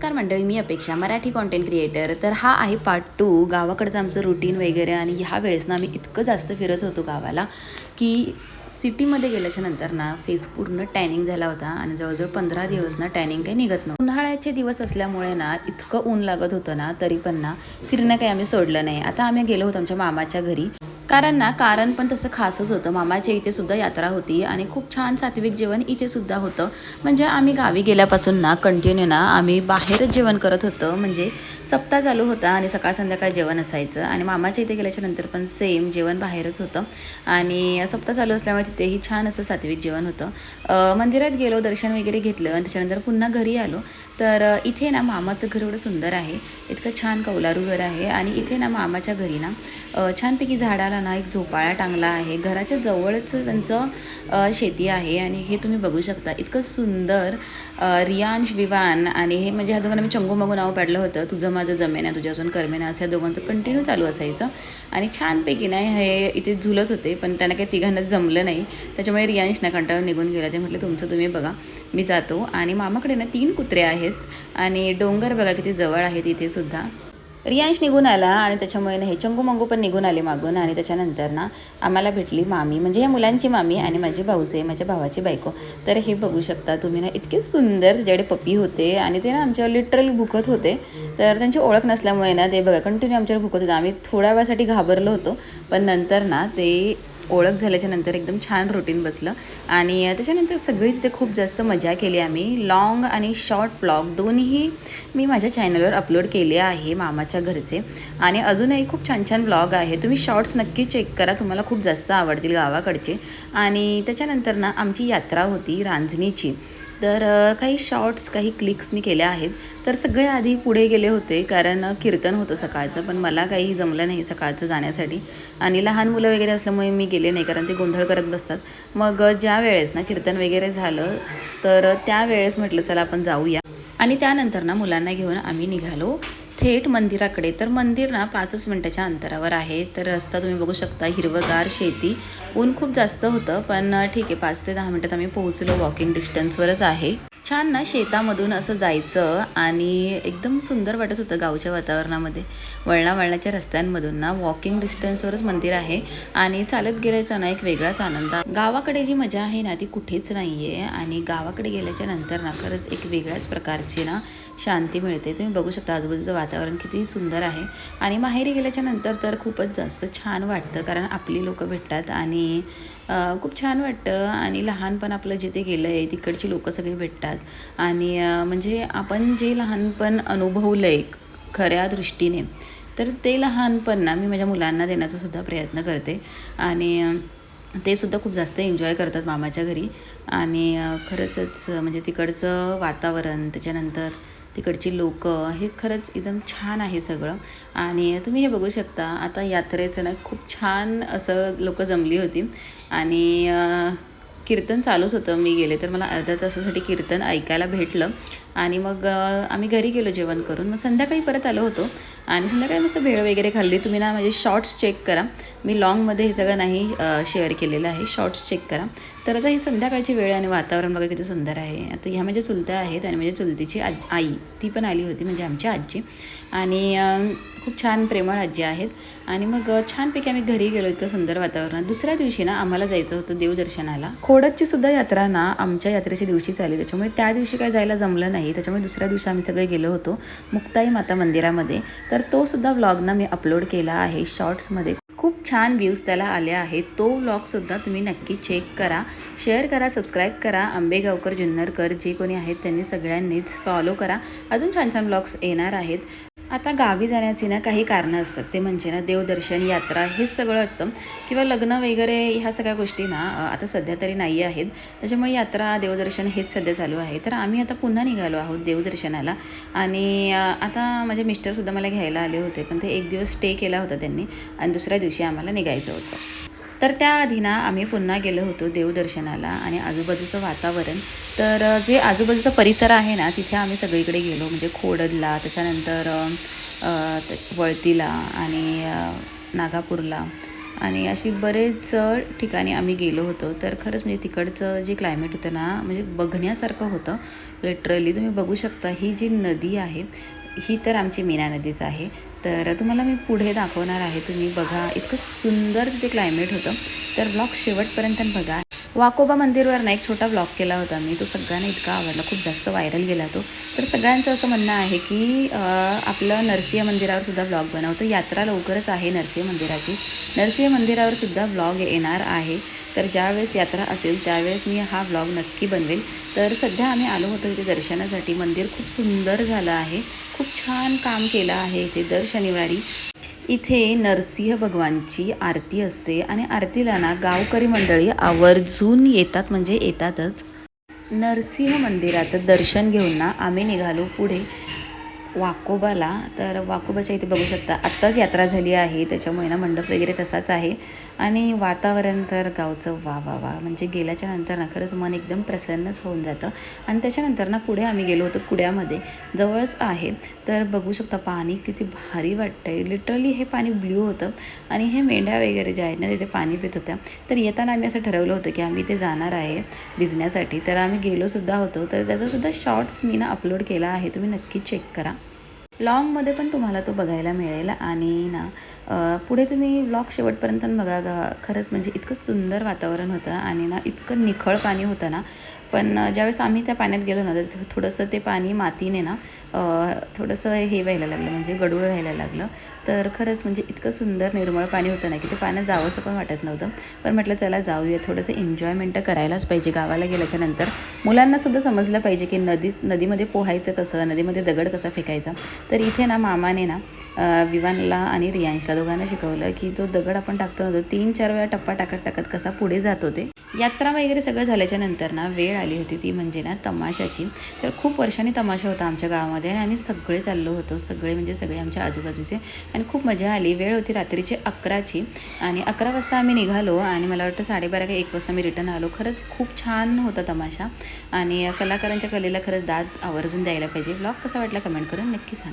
नमस्कार मंडळी, मी अपेक्षा, मराठी कॉन्टेंट क्रिएटर. तर हा आहे पार्ट 2 गावाकडचं आमचं रुटीन वगैरे. आणि ह्या वेळेस ना आम्ही इतकं जास्त फिरत होतो गावाला की सिटीमध्ये गेल्याच्या नंतर ना फेस पूर्ण टॅनिंग झाला होता आणि जवळजवळ 15 दिवस ना टॅनिंग काही निघत नव्हतं. उन्हाळ्याचे दिवस असल्यामुळे ना इतकं ऊन लागत होतं ना, तरी पण ना फिरणं काही आम्ही सोडलं नाही. आता आम्ही गेलो होतो आमच्या मामाच्या घरी, कारण पण तसं खासच होतं. मामाच्या इथे सुद्धा यात्रा होती आणि खूप छान सात्विक जेवण इथे सुद्धा होतं. म्हणजे आम्ही गावी गेल्यापासून ना कंटिन्यू ना आम्ही बाहेरच जेवण करत होतो. म्हणजे सप्ताह चालू होता आणि सकाळ संध्याकाळ जेवण असायचं. आणि मामाच्या इथे गेल्याच्या नंतर पण सेम जेवण बाहेरच होतं. आणि सप्ताह चालू असल्यामुळे तिथेही छान असं सात्विक जेवण होतं. मंदिरात गेलो, दर्शन वगैरे घेतलं आणि त्याच्यानंतर पुन्हा घरी आलो. तर इथे ना मामाचं घर एवढं सुंदर आहे, इतकं छान कौलारू घर आहे. आणि इथे ना मामाच्या घरी ना छानपैकी झाडाला ना एक झोपाळा टांगला आहे. घराच्या जवळच त्यांचं शेती आहे आणि हे तुम्ही बघू शकता इतकं सुंदर. रियांश विवान आणि हे म्हणजे ह्या दोघांना मी चंगू नाव पाडलं होतं. तुझं माझं जमेना तुझ्यासून करमेना, असं ह्या दोघांचं कंटिन्यू चालू असायचं. आणि छानपैकी ना हे इथे झुलत होते, पण त्यांना काही तिघांनाच जमलं नाही. त्याच्यामुळे रियांश ना कंटाळून निघून गेला. ते म्हटलं तुमचं तुम्ही बघा, मी जातो. आणि मामाकडे ना 3 कुत्रे आहेत आणि डोंगर बघा किती जवळ आहेत इथे सुद्धा. रियांश निघून आला आणि त्याच्यामुळे ना हे चंगू पण निघून आले मागून. आणि त्याच्यानंतर ना आम्हाला भेटली मामी, म्हणजे या मुलांची मामी आणि माझे भाऊचे, माझ्या भावाची बायको. तर हे बघू शकता तुम्ही ना इतके सुंदर त्याच्याकडे पप्पी होते आणि ते ना आमच्यावर लिटरली भुकत होते. तर त्यांची ओळख नसल्यामुळे ना ते बघा कंटिन्यू आमच्यावर भुकत होते. आम्ही थोड्या वेळासाठी घाबरलो होतो, पण नंतर ना ते ओळख झाल्याच्या नंतर एकदम छान रुटीन बसलं. आणि त्याच्यानंतर सगळी तिथे खूप जास्त मजा केली आम्ही. लॉंग आणि शॉर्ट व्लॉग दोन्ही मी माझ्या चॅनलवर अपलोड केले आहे मामाच्या घरचे. आणि अजूनही खूप छान छान व्लॉग आहे, तुम्ही शॉर्ट्स नक्की चेक करा, तुम्हाला खूप जास्त आवडतील गावाकडचे. आणि त्याच्यानंतर ना आमची यात्रा होती रांजणीची. तर काही शॉर्ट्स काही क्लिक्स मी केल्या आहेत. तर सगळे आधी पुढे गेले होते कारण कीर्तन होतं सकाळचं, पण मला काही जमलं नाही सकाळचं जाण्यासाठी. आणि लहान मुलं वगैरे असल्यामुळे मी गेले नाही कारण ते गोंधळ करत बसतात. मग ज्या वेळेस ना कीर्तन वगैरे झालं तर त्यावेळेस म्हटलं चला आपण जाऊया. आणि त्यानंतर ना मुलांना घेऊन आम्ही निघालो थेट मंदिराकडे. तर मंदिर ना 5 मिनिटाच्या अंतरावर आहे. तर रस्ता तुम्ही बघू शकता, हिरवगार शेती. ऊन खूप जास्त होतं, पण ठीक आहे, 5 ते 10 मिनिटात आम्ही पोहोचलो. वॉकिंग डिस्टन्सवरच आहे. छान ना शेतामधून असं जायचं आणि एकदम सुंदर वाटत होतं गावच्या वातावरणामध्ये. वळणाच्या रस्त्यांमधून ना वॉकिंग डिस्टन्सवरच मंदिर आहे आणि चालत गेल्याचा ना एक वेगळाच आनंद. गावाकडे जी मजा आहे ना ती कुठेच नाही आहे. आणि गावाकडे गेल्याच्या नंतर ना खरंच एक वेगळ्याच प्रकारची ना शांती मिळते. तुम्ही बघू शकता आजूबाजूचं वातावरण किती सुंदर आहे. आणि माहेरी गेल्याच्या नंतर तर खूपच जास्त छान वाटतं कारण आपली लोकं भेटतात आणि खूप छान वाटतं. आणि लहानपण आपलं जिथे गेलं आहे तिकडची लोकं सगळी भेटतात. आणि म्हणजे आपण जे लहानपण अनुभवलं आहे खऱ्या दृष्टीने, तर ते लहानपण ना मी माझ्या मुलांना देण्याचा सुद्धा प्रयत्न करते. आणि ते सुद्धा खूप जास्त एन्जॉय करतात मामाच्या घरी. आणि खरंच म्हणजे तिकडचं वातावरण, त्याच्यानंतर तिकडची लोकं, हे खरंच एकदम छान आहे सगळं. आणि तुम्ही हे बघू शकता आता यात्रेचं ना खूप छान असं लोकं जमली होती. आणि कीर्तन चालूच होतं. मी गेले तर मला अर्ध्या तासासाठी कीर्तन ऐकायला भेटलं. आणि मग आम्ही घरी गेलो जेवण करून. मग संध्याकाळी परत आलो होतो आणि संध्याकाळी मस्त भेळ वगैरे खाल्ली. तुम्ही ना माझे शॉर्ट्स चेक करा, मी लॉंगमध्ये हे सगळं नाही शेअर केलेलं आहे, शॉर्ट्स चेक करा. तर आता ही संध्याकाळची वेळ आणि वातावरण बघा किती सुंदर आहे. आता ह्या माझ्या चुलत्या आहेत आणि माझ्या चुलतीची आई ती पण आली होती, म्हणजे आमची आजी. आणि खूप छान प्रेमळ आजी आहेत. आणि मग छानपैकी आम्ही घरी गेलो इतकं सुंदर वातावरणात. दुसऱ्या दिवशी ना आम्हाला जायचं होतं देवदर्शनाला. खोडदची सुद्धा यात्रा ना आमच्या यात्रेच्या दिवशीच आली, त्याच्यामुळे त्या दिवशी काय जायला जमलं नाही. त्याच्यामुळे दुसऱ्या दिवशी आम्ही सगळे गेलो होतो मुक्ताई माता मंदिरामध्ये. तर तो सुद्धा व्लॉग ना मी अपलोड केला आहे शॉर्ट्समध्ये. खूप छान व्ह्यूज त्याला आले आहेत. तो व्लॉगसुद्धा तुम्ही नक्की चेक करा, शेअर करा, सबस्क्राईब करा. आंबेगावकर जुन्नरकर जे कोणी आहेत त्यांनी सगळ्यांनीच फॉलो करा. अजून छान छान व्लॉग्स येणार आहेत. आता गावी जाण्याची ना काही कारणं असतात, ते म्हणजे ना देवदर्शन, यात्रा, हेच सगळं असतं. किंवा लग्न वगैरे ह्या सगळ्या गोष्टी ना आता सध्या तरी नाही आहेत. त्याच्यामुळे यात्रा, देवदर्शन हेच सध्या चालू आहे. तर आम्ही आता पुन्हा निघालो आहोत देवदर्शनाला. आणि आता माझे मिस्टरसुद्धा मला घ्यायला आले होते, पण ते 1 दिवस स्टे केला होता त्यांनी आणि दुसऱ्या दिवशी आम्हाला निघायचं होतं. तर त्याआधी ना आम्ही पुन्हा गेलो होतो देवदर्शनाला. आणि आजूबाजूचं वातावरण, तर जे आजूबाजूचा परिसर आहे ना तिथे आम्ही सगळीकडे गेलो, म्हणजे खोडदला, त्याच्यानंतर वळतीला आणि नागापूरला. आणि अशी बरेच ठिकाणी आम्ही गेलो होतो. तर खरंच म्हणजे तिकडचं जे क्लायमेट होतं ना, म्हणजे बघण्यासारखं होतं. लिटरली तुम्ही बघू शकता ही जी नदी आहे, ही तर आमची मीना नदीच आहे. तर तुम्हाला मी पुढे दाखवणार आहे, तुम्ही बघा इतकं सुंदर तिथे क्लायमेट होतं. तर ब्लॉग शेवटपर्यंत बघा. वाकोबा मंदिरवर ना एक छोटा ब्लॉग केला होता मी, तो सगळ्यांना इतका आवडला, खूप जास्त व्हायरल गेला तो. तर सगळ्यांचं असं म्हणणं आहे की आपलं नरसिंह मंदिरावर सुद्धा ब्लॉग बनवतो. यात्रा लवकरच आहे नरसिंह मंदिराची. नरसिंह मंदिरावर सुद्धा ब्लॉग येणार आहे. तर ज्यावेळेस यात्रा असेल त्यावेळेस मी हा ब्लॉग नक्की बनवेल. तर सध्या आम्ही आलो होतो इथे दर्शनासाठी. मंदिर खूप सुंदर झालं आहे, खूप छान काम केलं आहे इथे. दर शनिवारी इथे नरसिंह भगवानची आरती असते आणि आरतीला ना गावकरी मंडळी आवर्जून येतात, म्हणजे येतातच. नरसिंह मंदिराचं दर्शन घेऊन ना आम्ही निघालो पुढे वाकोबाला. तर वाकोबाच्या इथे बघू शकता आत्ताच यात्रा झाली आहे, त्याच्यामुळे ना मंडप वगैरे तसाच आहे. आणि वातावरण तर गावचं वा वा वा, म्हणजे गेल्याच्या नंतर ना खरंच मन एकदम प्रसन्नच होऊन जातं. आणि त्याच्यानंतर ना पुढे आम्ही गेलो होतो, कुड्यामध्ये जवळच आहे. तर बघू शकता पाणी किती भारी वाटतं आहे. लिटरली हे पाणी ब्ल्यू होतं आणि हे मेंढ्या वगैरे ज्या आहेत ना तिथे पाणी पित होत्या. तर येताना आम्ही असं ठरवलं होतं की आम्ही ते जाणार आहे भिजण्यासाठी. तर आम्ही गेलोसुद्धा होतो. तर त्याचासुद्धा शॉर्ट्स मी ना अपलोड केला आहे, तुम्ही नक्की चेक करा. लॉंगमध्ये पण तुम्हाला तो बघायला मिळेल. आणि ना पुढे तुम्ही व्लॉग शेवटपर्यंत बघा. खरंच म्हणजे इतकं सुंदर वातावरण होतं आणि ना इतकं निखळ पाणी होतं ना. पण ज्यावेळेस आम्ही त्या पाण्यात गेलो ना तर थोडंसं ते पाणी मातीने ना थोडंसं हे व्हायला लागलं, म्हणजे गढूळ व्हायला लागलं. तर खरंच म्हणजे इतकं सुंदर निर्मळ पाणी होतं ना की ते पाण्यात जावंसं पण वाटत नव्हतं. पण म्हटलं चला जाऊया, थोडंसं एन्जॉयमेंट करायलाच पाहिजे. गावाला गेल्याच्या नंतर मुलांनासुद्धा समजलं पाहिजे की नदीमध्ये पोहायचं कसं, नदीमध्ये दगड कसा फेकायचा. तर इथे ना मामाने ना विवानला आणि रियांशला दोघांना शिकवलं की जो दगड आपण टाकतो ना तो 3-4 वेळा टप्पा टाकत कसा पुढे जातो ते. यात्रा वगैरे सगळं झाल्याच्या नंतर ना वेळ आली होती ती म्हणजे ना तमाशाची. तर खूप वर्षांनी तमाशा होता आमच्या गावामध्ये आणि आम्ही सगळे चाललो होतो, सगळे म्हणजे सगळे आमच्या आजूबाजूचे. आणि खूप मजा आली. वेळ होती रात्रीची 11ची आणि 11 वाजता आम्ही निघालो आणि मला वाटतं 12:30 का 1 वाजता मी रिटर्न आलो. खरंच खूप छान होता तमाशा आणि कलाकारांच्या कलेला खरंच दाद आवर्जून द्यायला पाहिजे. ब्लॉग कसा वाटला कमेंट करून नक्की सांगा.